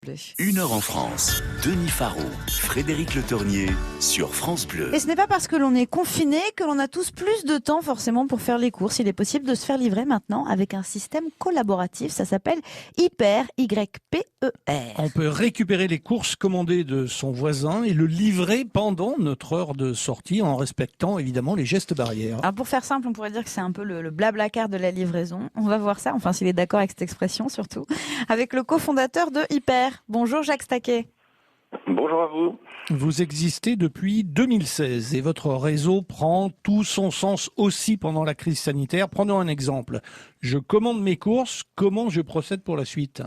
Bleu. 1 heure en France, Denis Faro, Frédéric Le Tournier sur France Bleu. Et ce n'est pas parce que l'on est confiné que l'on a tous plus de temps forcément pour faire les courses. Il est possible de se faire livrer maintenant avec un système collaboratif. Ça s'appelle Hyper, Y-P-E-R. On peut récupérer les courses commandées de son voisin et le livrer pendant notre heure de sortie en respectant évidemment les gestes barrières. Alors pour faire simple, on pourrait dire que c'est un peu le blablacar de la livraison. On va voir ça, enfin s'il est d'accord avec cette expression surtout, avec le cofondateur de Hyper. Bonjour Jacques Staquet. Bonjour à vous. Vous existez depuis 2016 et votre réseau prend tout son sens aussi pendant la crise sanitaire. Prenons un exemple. Je commande mes courses, comment je procède pour la suite ?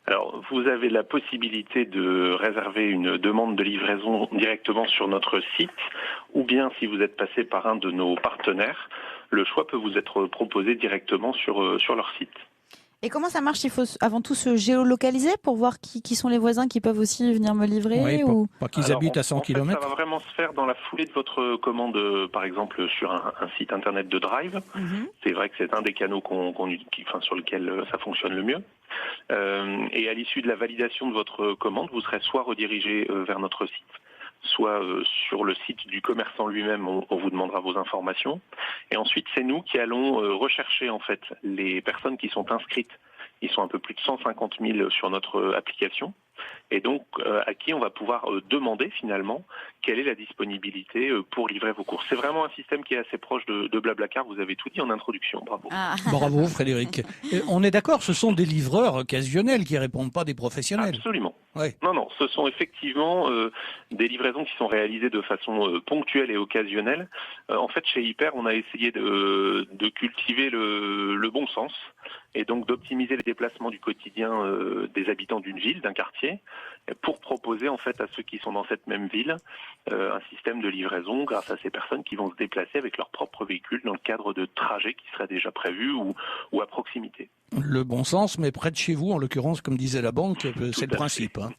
Alors, vous avez la possibilité de réserver une demande de livraison directement sur notre site, ou bien si vous êtes passé par un de nos partenaires, le choix peut vous être proposé directement sur leur site. Et comment ça marche ? Il faut avant tout se géolocaliser pour voir qui sont les voisins qui peuvent aussi venir me livrer Oui, pas qu'ils habitent à 100 km. Ça va vraiment se faire dans la foulée de votre commande, par exemple sur un site internet de Drive. C'est vrai que c'est un des canaux sur lequel ça fonctionne le mieux. Et à l'issue de la validation de votre commande, vous serez soit redirigé vers notre site, soit sur le site du commerçant lui-même, on vous demandera vos informations. Et ensuite, c'est nous qui allons rechercher en fait les personnes qui sont inscrites. Ils sont un peu plus de 150 000 sur notre application. Et donc, à qui on va pouvoir demander finalement quelle est la disponibilité pour livrer vos courses. C'est vraiment un système qui est assez proche de Blablacar. Vous avez tout dit en introduction. Bravo. Bravo Frédéric. On est d'accord, ce sont des livreurs occasionnels qui répondent pas des professionnels. Absolument. Ouais. Non, ce sont effectivement des livraisons qui sont réalisées de façon ponctuelle et occasionnelle. En fait, chez Hyper, on a essayé de cultiver le bon sens et donc d'optimiser les déplacements du quotidien des habitants d'une ville, d'un quartier, pour proposer en fait à ceux qui sont dans cette même ville un système de livraison grâce à ces personnes qui vont se déplacer avec leur propre véhicule dans le cadre de trajets qui seraient déjà prévus ou à proximité. Le bon sens, mais près de chez vous, en l'occurrence, comme disait la banque, c'est le principe. Hein.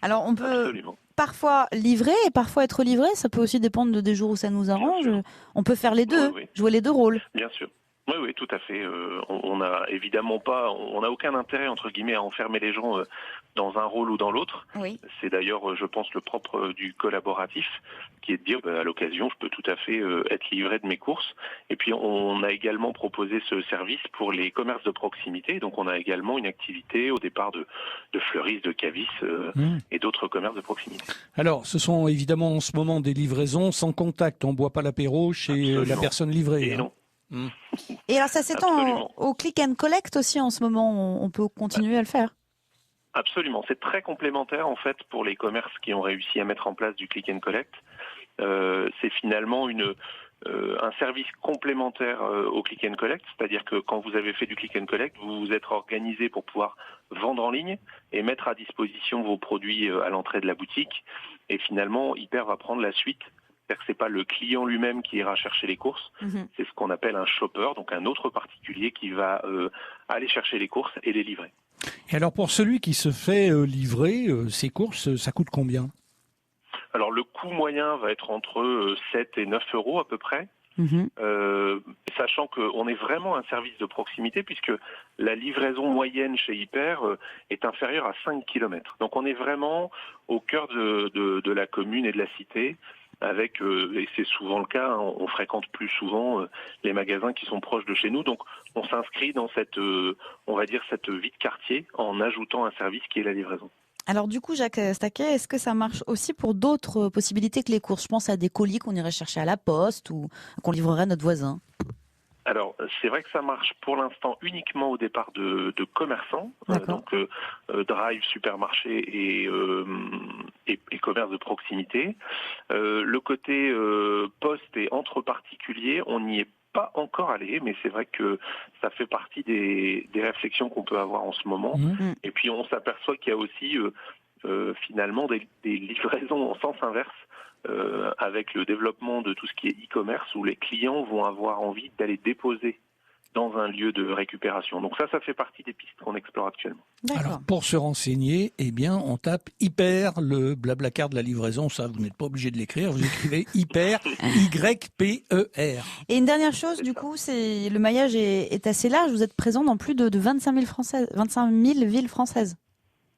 Alors on peut Absolument. parfois livrer et parfois être livré, ça peut aussi dépendre des jours où ça nous arrange. On peut faire les deux, Oui. jouer les deux rôles. Bien sûr. Oui, tout à fait. On n'a évidemment pas, on n'a aucun intérêt entre guillemets à enfermer les gens dans un rôle ou dans l'autre. Oui. C'est d'ailleurs, je pense, le propre du collaboratif, qui est de dire, à l'occasion, je peux tout à fait être livré de mes courses. Et puis, on a également proposé ce service pour les commerces de proximité. Donc, on a également une activité au départ de fleuristes, de cavistes et d'autres commerces de proximité. Alors, ce sont évidemment en ce moment des livraisons sans contact. On ne boit pas l'apéro chez Absolument. la personne livrée. Et non. Et alors ça s'étend Absolument. au click and collect aussi en ce moment, on peut continuer à le faire. Absolument, c'est très complémentaire en fait pour les commerces qui ont réussi à mettre en place du click and collect. C'est finalement un service complémentaire au click and collect, c'est-à-dire que quand vous avez fait du click and collect, vous vous êtes organisé pour pouvoir vendre en ligne et mettre à disposition vos produits à l'entrée de la boutique. Et finalement, Hyper va prendre la suite. C'est-à-dire que c'est pas le client lui-même qui ira chercher les courses, c'est ce qu'on appelle un shopper, donc un autre particulier qui va aller chercher les courses et les livrer. Et alors pour celui qui se fait livrer ses courses, ça coûte combien ? Alors le coût moyen va être entre 7 et 9 euros à peu près, sachant qu'on est vraiment un service de proximité puisque la livraison moyenne chez Hyper est inférieure à 5 km. Donc on est vraiment au cœur de la commune et de la cité. Avec, et c'est souvent le cas, on fréquente plus souvent les magasins qui sont proches de chez nous, donc on s'inscrit dans cette, on va dire, cette vie de quartier en ajoutant un service qui est la livraison. Alors du coup, Jacques Staquet, est-ce que ça marche aussi pour d'autres possibilités que les courses ? Je pense à des colis qu'on irait chercher à la poste ou qu'on livrerait à notre voisin. Alors, c'est vrai que ça marche pour l'instant uniquement au départ de commerçants, donc drive, supermarché et commerce de proximité. Le côté poste et entre particuliers, on n'y est pas encore allé, mais c'est vrai que ça fait partie des réflexions qu'on peut avoir en ce moment. Et puis on s'aperçoit qu'il y a aussi finalement des livraisons en sens inverse. Avec le développement de tout ce qui est e-commerce où les clients vont avoir envie d'aller déposer dans un lieu de récupération. Donc ça fait partie des pistes qu'on explore actuellement. D'accord. Alors pour se renseigner, eh bien on tape Hyper, le blablacar de la livraison, ça vous n'êtes pas obligé de l'écrire, vous écrivez Hyper, Y-P-E-R. Et une dernière chose, du coup, c'est le maillage est assez large, vous êtes présent dans plus de 25 000 villes françaises.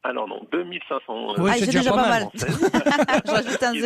Alors non, 2500. Oui, c'est c'est déjà déjà pas pas mal. mal. Je rajoute un